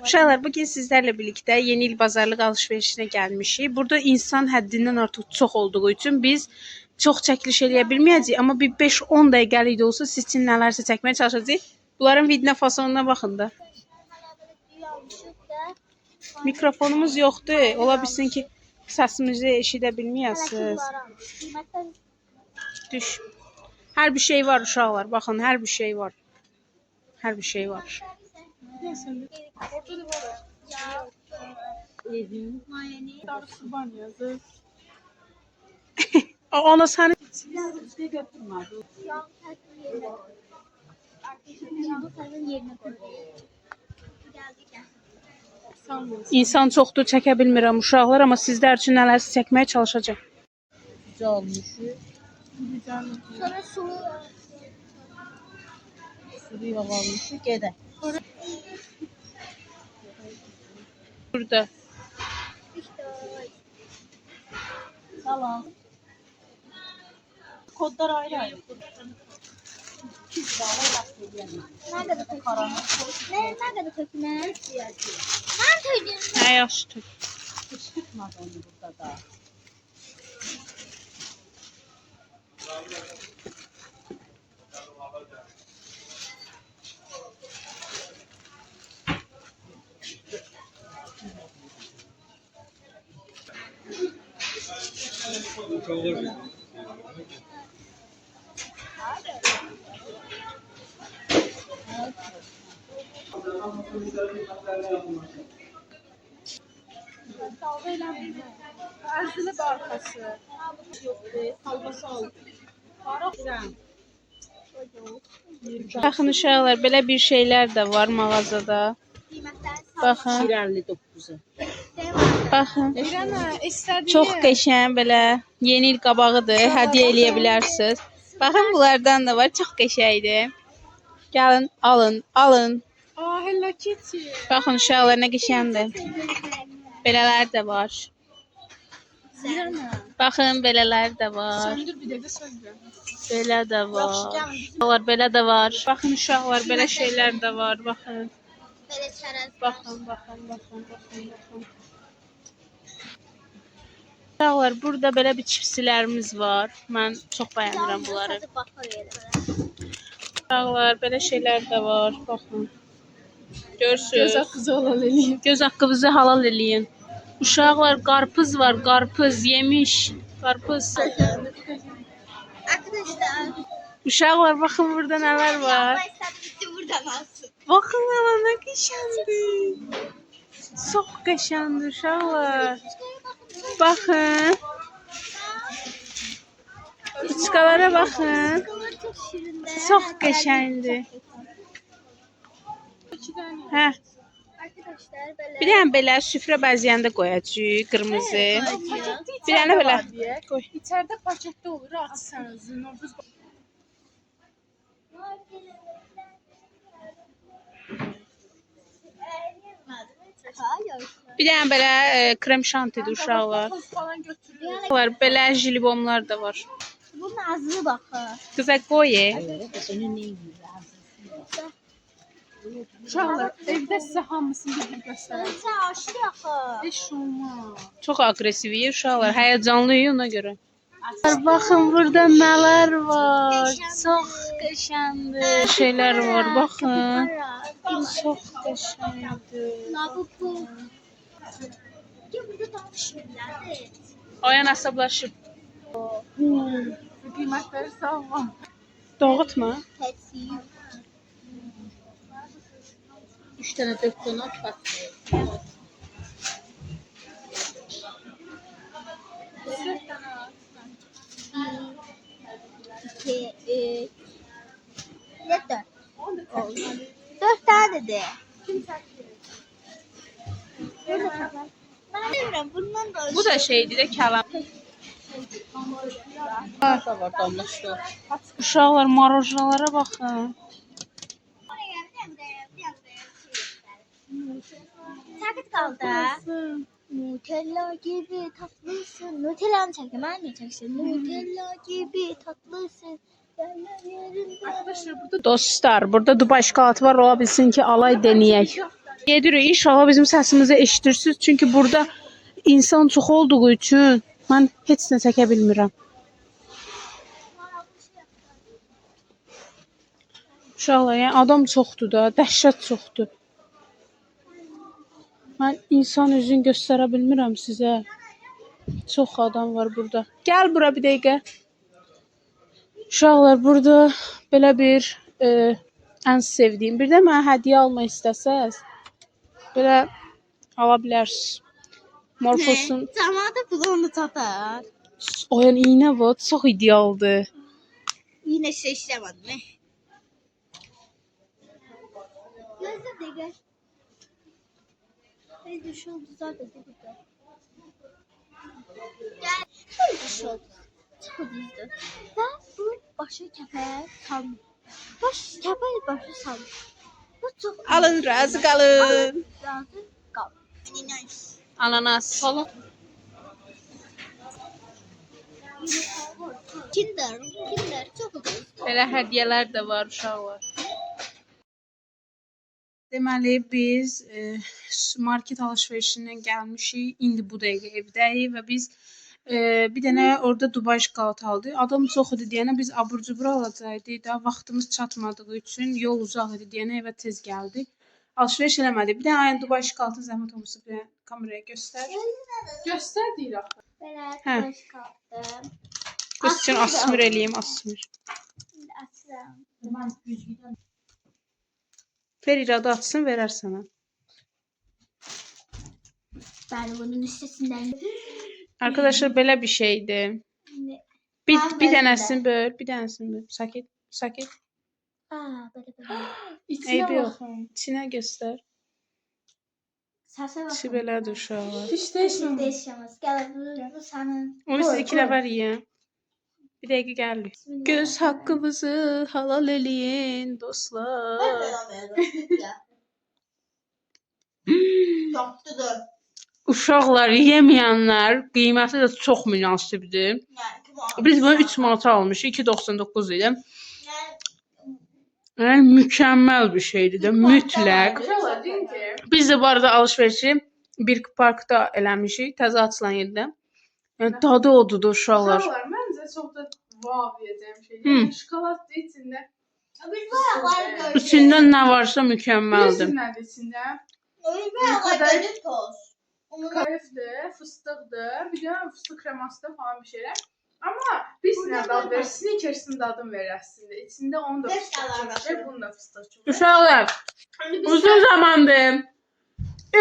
Uşaqlar, bugün sizlərlə birlikdə yeni il bazarlıq alış-verişinə gəlmişik. Burada insan həddindən artıq çox olduğu üçün biz çox çəkiliş eləyə bilməyəcəyik, amma bir 5-10 dəqiqəlik də olsa siz üçün nələrsə çəkməyə çalışacağıq. Bunların video fasonuna baxın da. Mikrofonumuz yoxdur. Ola bilsin ki, səsimizi eşidə bilməyəsiniz. Düş. Hər bir şey var uşaqlar. Baxın, hər bir şey var. Hər bir şey var. Ona səni İnsan çoxdur, çəkə bilmirəm uşaqlar, amma sizlər üçün nələrsə çəkməyə çalışacağam. Sonra Sulu yoğalmışı gedə. Burada. Salam. Kodlar ayrı ayrı. ne kadar tökme? Ne kadar tökme? Ben tökdüm. Nə yaxşı. Kışkırtmadı onu burada da. Ərzili barxası. Salbası al. Baxın uşaqlar, belə bir şeylər də var mağazada. Baxın. Şirəli 9'u. Baxın. Çox qəşəng belə yeni il qabağıdır. Hədiyyə eləyə bilərsiniz. Baxın, bunlardan da var. Çox qəşəngdir. Gəlin, alın, alın. Hello Kitty. Baxın uşaqlar, nə qəşəngdir. Belələr də var. Baxın, belələr də var. Söndür bir dəqiqə söndür. Belə də var. Uşaqlar, belə də var. Baxın uşaqlar, belə şeylər də var. Baxın. Böyle çerez. Baxın, baxın, baxın, baxın, baxın. Uşaqlar, burada belə bir çipsilərimiz var. Mən çox bəyənirəm bunları. Uşaqlar, belə şeylər də var. Baxın. Göz Görürsünüz. hakkı olan eləyim. Göz haqqınızı halal eləyin. Uşaqlar, qarpız var, qarpız, yemiş. Qarpız. Arkadaşlar. Uşaqlar, baxın burada nələr var. Bitti buradan alsın. Baxın nələr, nə qəşəngdir. Çox qəşəngdir uşaqlar. Baxın. İçkalara baxın. Çok şirin de. Çox qəşəngdir. Hə. Arkadaşlar böyle. Bir dənə belə süfrə bəzəyəndə qoyacağıq, qırmızı. Bir dənə belə. Qoy. İçeride pakette olur. Açsanız. Novruz Bir dənə belə krem şantidir uşaqlar. toz falan götürüyor. Var, belə jilibonlar da var. Bunun ağzına bakın. Qıza qoy. Senin neyin Uşaqlar, evdə sizə hamısını bir göstərəm. Sen aşırı yakın. Heç olmaz. Çox aqressivik uşaqlar, həyəcanlıyıq ona görə. Baxın burada nələr var. Çox qəşəngdir. Şeylər var, baxın. Çox qəşəngdir. Labubu. Ya burada danışmıyorlar. Oyan əsəbləşib. Qiymətləri savma. Dağıtma. Tepsi. 3 tane 4 donat var. İki, üç. Ne dört? Dört tane de. Ben bilmiyorum bundan da Bu da şeydir də kəlam. Da var damlaşdı. Uşaqlar, marojnalara baxın. Sakit kaldı. Nutella gibi tatlısın. Nutella'nı çektim. Ben de çeksin. Nutella gibi tatlısın. Arkadaşlar burada Dostlar, burada Dubai şokolatı var. Ola bilsin ki, alay denəyək. Gedirik. İnşallah bizim səsimizi eşidirsiniz. Çünki burada insan çox olduğu üçün mən heç nə çəkə bilmirəm. Uşaqlar, yəni adam çoxdur da, dəhşət çoxdur. Mən insan üzünü göstərə bilmirəm sizə. Çox adam var burada. Gəl bura bir dəqiqə. Uşaqlar, burada belə bir ən sevdiyim. Bir də mənə hədiyyə almaq istəsəz, belə ala bilərsiniz. Morfosun Cəmaata pulunu çatar. o yəni iynə var, çox idealdır. Yine işlemedim. Gözde de gel. Ben de şu zaten de burada. Gel. Ben de şu çok düzdü. Ben bu başı kəpəyə saldım. Kəpəyə başı saldım. Bu çok Alın, razı qalın. razı qal. Ananas. Kinder çok düzdü. Belə hədiyyələr də var uşaqlar. Deməli biz market alış-verişindən gəlmişik. İndi bu dəqiqə evdəyik və biz bir dənə orada Dubai şokolatı aldıq. Adam çox idi deyənə biz abur-cubur alacaqdıq da vaxtımız çatmadığı üçün yol uzaq idi deyənə evə tez gəldik. Alış-veriş eləmədik. Bir dənə ayın Dubai şokolatı zəhmət olmasa bir dənə kameraya göstər. Göstər deyir axı. Belə Hə. baş qaldı. Qız üçün asmir eləyim, asmir. Açıram. Ver iradə atsın, verər sənə. Ben bunun üstesinden Arkadaşlar belə bir şeydir. Bir dənəsini böl, bir dənəsini böl. Sakit, sakit. Böyle. İçinə Eybi yox. baxın. İçinə göstər. Səsə baxın. İçi belədir uşaqlar. Hiç değişmir. Değişmez. Gel bu senin. Onu siz iki nəfər yeyən. Bir dəqiqə gəlirik. Göz haqqımızı halal eləyin dostlar. Doktordur. Uşaqlar yeməyənlər qiyməti də çox münasibdir. Biz bunu 3 manata almışıq. 2.99 idi. Yəni mükəmməl bir şeydir də, mütləq. Uşaqlar deyin ki, Biz də bu arada alış-verişi bir parkda eləmişik, təzə açılan yerdə. Yəni dadı odudur uşaqlar. uşaqlar məncə çox da vav yeyəcəyim şey. Hı. Yəni şokoladdır içində. Biz bu ayakları gördük. İçində nə varsa mükəmməldir. Bilirsiniz nədir içində? Biz bu ayakları gördük toz. Kayıfdır, fıstıqdır, bir də fıstıq kremasıdır falan bir şeylər. Amma biz nə dad verir? Snickers'ın dadını verir əslində. İçində onun da Beş fıstıq tane var. çıxır, bunun da fıstıq çıxır. Uşaqlar, uzun zamandır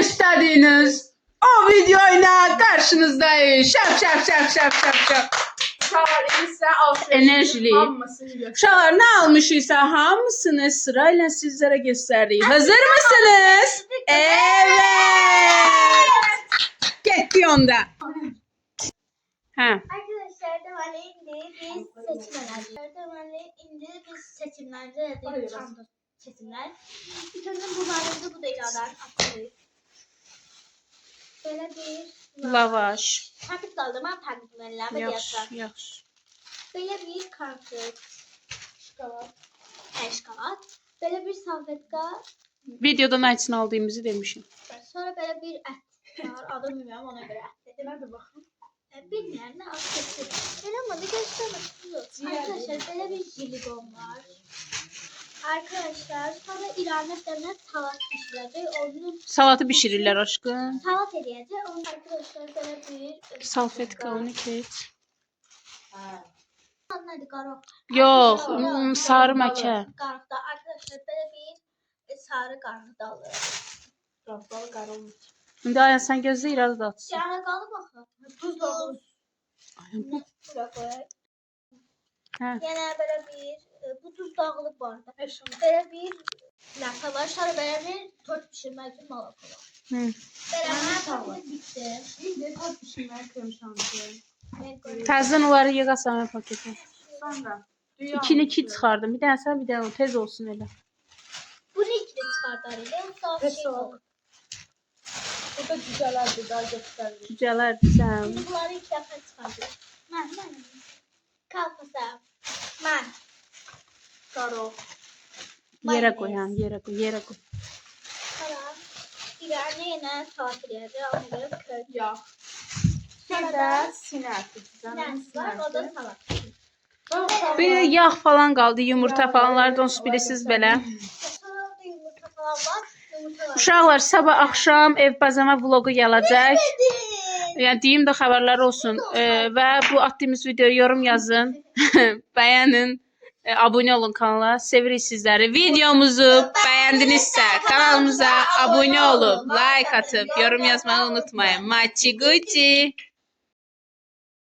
istədiyiniz o video ilə qarşınızdayıq. Şap şap şap şap şap şap. Uşaqlar, isə alışverişin Enerjili. hamısını göstərir. Uşaqlar nə almışıqsa hamısını sırayla sizlərə göstəririk. Hazır mısınız? Evet. Getdik onda. Hə. Arkadaşlar deməli indi biz seçimler. Deməli indi biz seçimlerde dedik çanta seçimler. İlk önce bunların bu dekadan atıyoruz. Böyle bir Lavaş. takip kaldı. Ben takip edenler ve Yaxşı, diyatlar. yaxşı. Böyle bir kartı. Şokolad. Eşkalat. Böyle bir salfetka. Videoda nə üçün aldığımızı demişim. Sonra böyle bir et var. Adını bilmiyorum ona göre et dedim. Hadi baxın. Bilmeyen ne affetsin. Ben ama bir göstermek istiyorum. Arkadaşlar böyle bir jelibon var. Arkadaşlar sonra İran'da denen salat pişirecek. Onun Salatı bişirirlər aşkım. salat edecek. Onun arkadaşlar böyle bir Salfetka onu keç. Anladı qaraq. Yox, sarı məkə. Qaraqda arkadaşlar böyle bir sarı qaraqda alır. Qazdalı qara olmuş. İndi ayan sən gözlə iradə də atsın. Yana qalı baxın. Tuz da olur. Ayan bu. Bura koyar. Hə. Yine böyle bir bu tuz dağılıp var da. Eşim. Böyle bir lapa var. Sonra böyle bir tort pişirmek için malaka var. Hı. Böyle her tarafı bitti. İndi tad pişirməyə krem şansı. Təzədən onları yığasan paketə. Sonra. 2-2 çıxardım. Bir dənə sən, bir dənə o. Tez olsun elə. Bu ne ikili çıkartar ile? Daha Ve şey soğuk. olur. Bu da güzellerdi, daha gösterdi. Cücələrdir sən. Şimdi bunları ilk defa çıkardım. Ben. Kalkasam. Ben. Qaro. Yerə qoy, hə, yerə qoy, yerə qoy. Tamam. Yani yine salat eləyəcək. Ona görə kök. Yox. Bir də sinə əti. Nəsə var, o da salat. Bir yağ falan qaldı, yumurta falan, onsuz bilirsiniz belə. Salatda yumurta falan var. Yumurta var. Uşaqlar, sabah axşam ev bazama vlogu gələcək. Yəni deyim də xəbərlər olsun. Və bu atdığımız videoya yorum yazın. Bəyənin. Abunə olun kanala. Sevirik sizləri. Videomuzu bəyəndinizsə kanalımıza abunə olub, like atıb, yorum yazmağı unutmayın. Maçi Gucci.